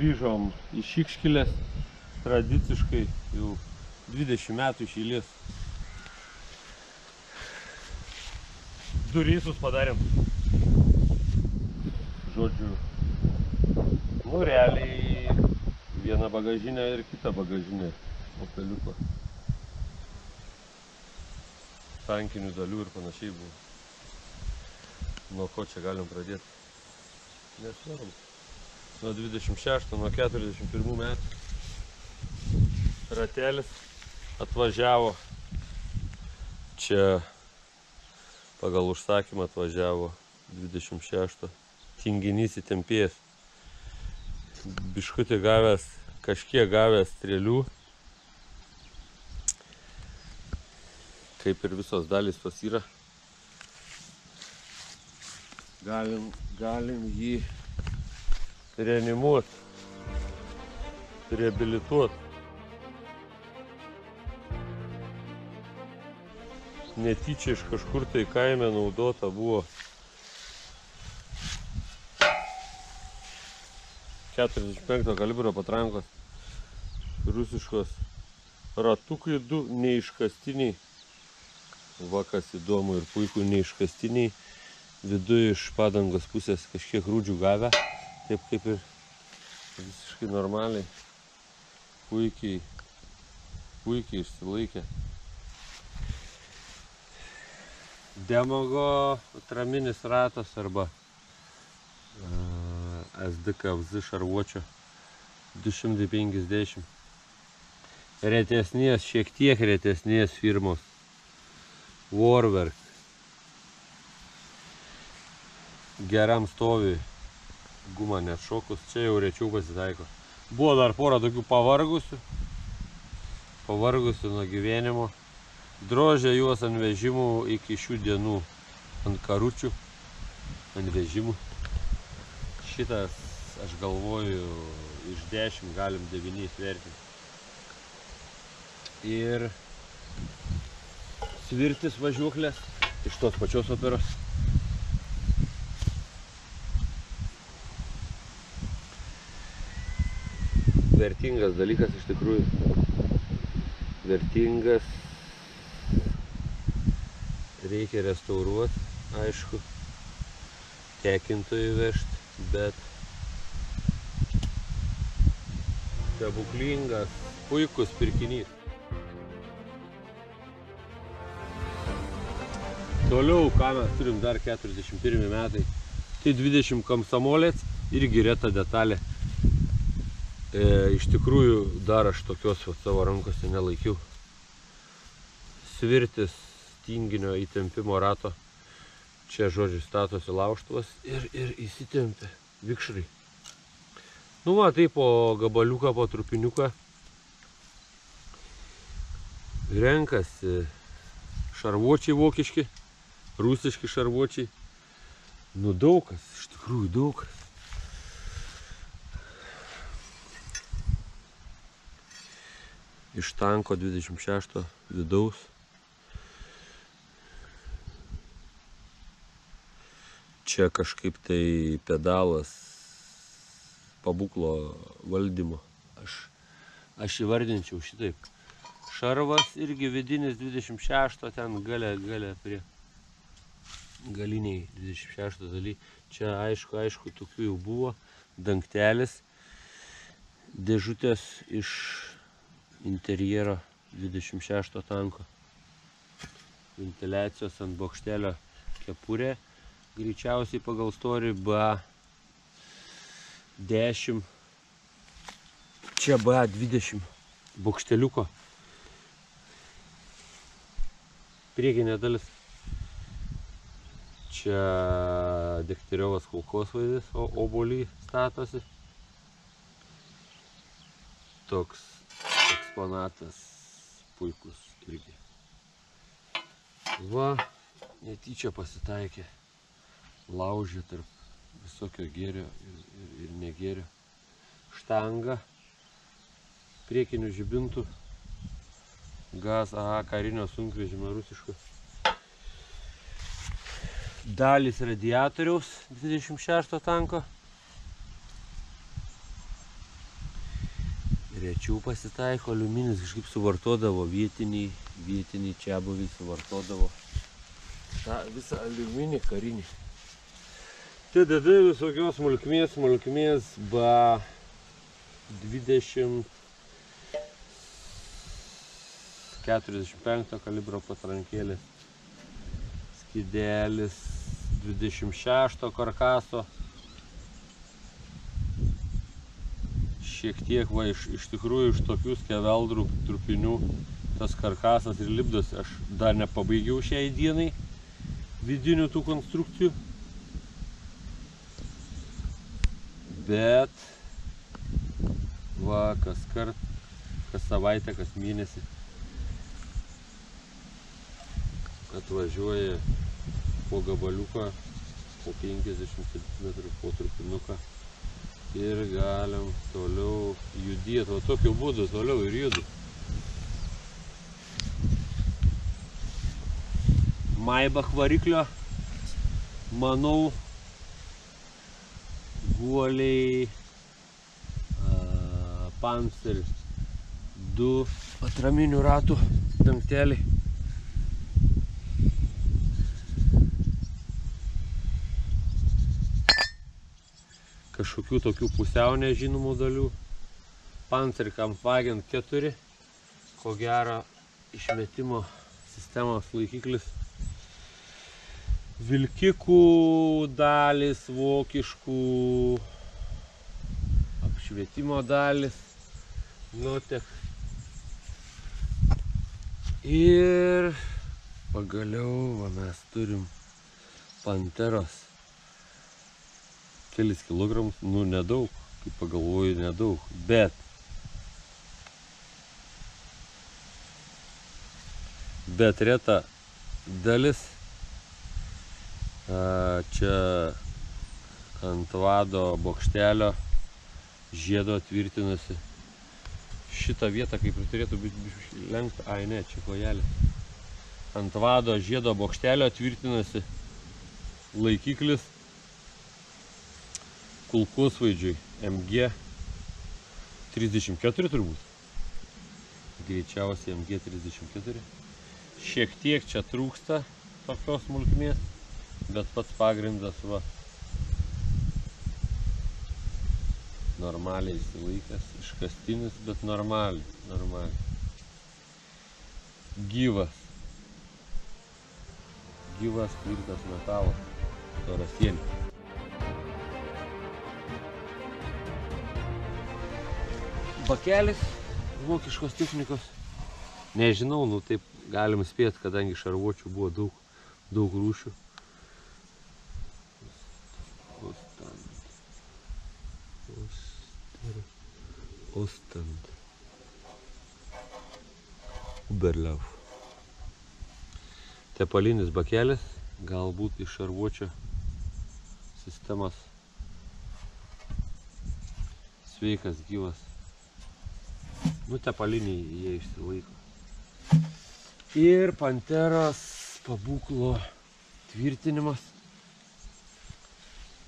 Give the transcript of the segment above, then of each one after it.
grįžom iš Ikškilės, tradiciškai jau 20 metų iš eilės. 2 reisus padarėm. Žodžiu, nu realiai vieną bagažinę ir kitą bagažinę Opeliuko. Tankinių dalių ir panašiai buvo. Nuo ko čia galim pradėti? Nesvarbu. Nuo 26, nuo 41 metų ratelis atvažiavo. Čia pagal užsakymą atvažiavo 26 tinginys įtempėjęs. Biškutį gavęs, kažkiek gavęs strėlių. Kaip ir visos dalys tos yra. Galim jį reanimuot, reabilituot. Netyčia iš kažkur tai kaime naudota buvo 45 kalibro patrankos, rusiškos ratukai 2 neiškastiniai. Va kas įdomu ir puikų neiškastiniai. Viduje iš padangos pusės kažkiek rūdžių gavę, taip kaip ir visiškai normaliai. Puikiai išsilaikė. Demogo atraminis ratas arba SDKFZ šarvuočio 250. Retesnės, šiek tiek retesnės firmos Warwerk. Geram stoviui gumą net šokus, čia jau rečiau pasitaiko. Buvo dar porą tokių pavargusių nuo gyvenimo. Drožė juos ant vežimų iki šių dienų, ant karučių, ant vežimų. Šitas, aš galvoju, iš 10 galim 9 vertinti. Ir svirtis važiuoklės iš tos pačios operos. Vertingas dalykas iš tikrųjų. Vertingas. Reikia restauruoti, aišku, tekintojui vežti, bet stebuklingas, puikus pirkinys. Toliau, ką mes turim dar 41 metai, tai 20 komsomolės, irgi reta detalė. Iš tikrųjų, dar aš tokios savo rankose nelaikiau. Svirtis tinginio įtempimo rato. Čia, žodžiu, statosi lauštuvas ir įsitempia vikšrai. Nu va, taip po gabaliuką, po trupiniuką renkasi šarvuočiai vokiški, rusiški šarvuočiai. Nu daugas, iš tikrųjų daugas. Iš tanko 26 vidaus. Čia kažkaip tai pedalas pabūklo valdymo. Aš įvardinčiau šitaip. Šarvas irgi vidinis 26, ten gale prie galiniai 26 daly. Čia aišku, tokių jau buvo. Dangtelis, dėžutės iš interjero 26 tanko. Ventiliacijos ant bokštelio kepurė. Greičiausiai pagal storį BA10. Čia BA20 bokšteliuko. Priekinė dalis. Čia Degtяревas kulkosvaidis, obuolį statosi. Toks eksponatas puikus irgi. Va, netyčia pasitaikė. Laužė tarp visokio gėrio ir negėrio. Štanga, priekinių žibintų, gaz AA karinio sunkvežimio rusiško. Dalys radiatoriaus 26 tanko. rečiau pasitaiko, aliuminis kažkaip suvartodavo, vietiniai čiabuviai suvartodavo tą visą aliuminį karinį. TDD visokios smulkmės, ba 45 kalibro patrankėlis, skidelis 26 karkaso. Šiek tiek, va, iš tikrųjų, iš tokių skeveldrų trupinių tas karkasas ir lipdosi. Aš dar nepabaigiau šiai dienai vidinių tų konstrukcijų. Bet, va, kas savaitę, kas mėnesį atvažiuoja po gabaliuką, po 50 cm, po trupinuką. Ir galim toliau judėti, o tokiu būdu toliau ir judu. Maybach variklio, manau, guoliai Panzer 2 atraminių ratų dangteliai. Kažkokių tokių pusiau nežinomų dalių. Panzerkampfwagen 4, ko gero išmetimo sistemos laikiklis. Vilkikų dalis, vokiškų apšvietimo dalis, Nutek. Ir pagaliau va, mes turim Panteros. Kelis kilogramus, nu nedaug, kaip pagalvoju, nedaug, bet reta dalis. Čia ant vado bokštelio žiedo tvirtinasi. Šitą vietą kaip ir turėtų būti lenkta, ai ne, čia kojelė. Ant vado žiedo bokštelio tvirtinasi laikiklis kulkosvaidžiui MG 34 turbūt. Greičiausiai MG 34. Šiek tiek čia trūksta tokios smulkmės, bet pats pagrindas va normaliai įsilaikęs, iškastinis, bet normaliai. Gyvas tvirtas metalas, torasėlis. Bakelis vokiškos technikos. Nežinau, nu taip galim spėti, kadangi šarvuočių buvo daug rūšių. Ostand. Uberlauf. Tepalinis bakelis, galbūt iš šarvuočio sistemos. Sveikas, gyvas. Nu, tepaliniai jie išsilaiko. Ir Panteros pabūklo tvirtinimas.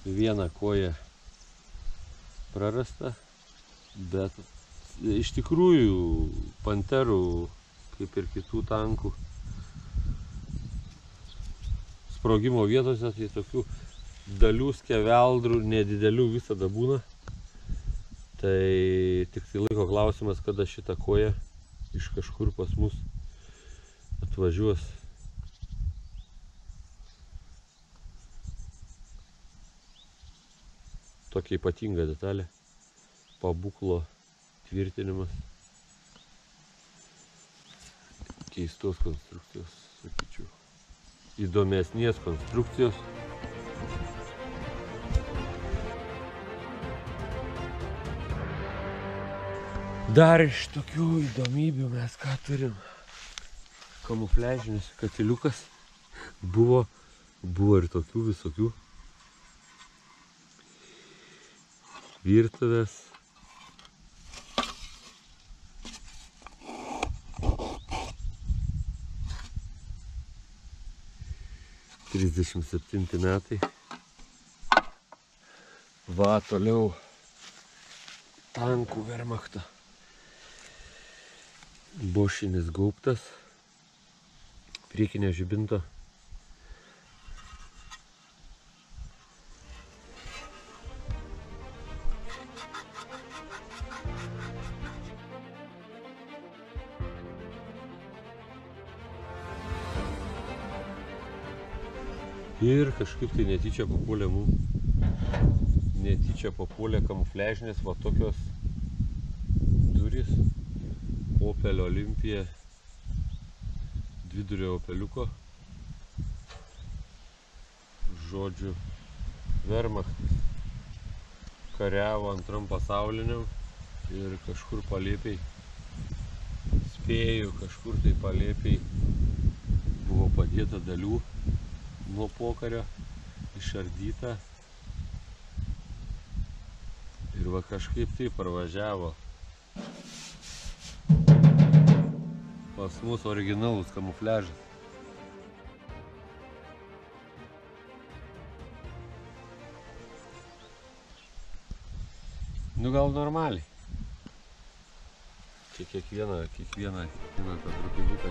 Viena koja prarasta, bet iš tikrųjų Panterų, kaip ir kitų tankų, sprogimo vietose, tai tokių dalių skeveldrų nedidelių visada būna. Tai tik tai laiko klausimas, kada šitą koją iš kažkur pas mus atvažiuos. Tokia ypatinga detalė. Pabūklo tvirtinimas. Keistos konstrukcijos, sakyčiau. Įdomesnės konstrukcijos. Dar iš tokių įdomybių mes ką turim? Kamufliažinis katiliukas. Buvo ir tokių visokių. Virtuvės. ...37 metai. Va, toliau tankų Wehrmachto. Bošinis gaubtas, priekinio žibinto. Ir kažkaip tai netyčia papuolė kamufliažinės va tokios durys. Opel Olympija, Vidurio Opeliuko. Žodžiu, Wehrmachtas kariavo Antram pasauliniam ir kažkur palėpiai, spėju, kažkur tai palėpiai buvo padėta dalių nuo pokario, išardyta. Ir va kažkaip tai parvažiavo pas mus originalus kamufliažas. Nu gal normaliai. Čia kiekvieną tą trupiniuką.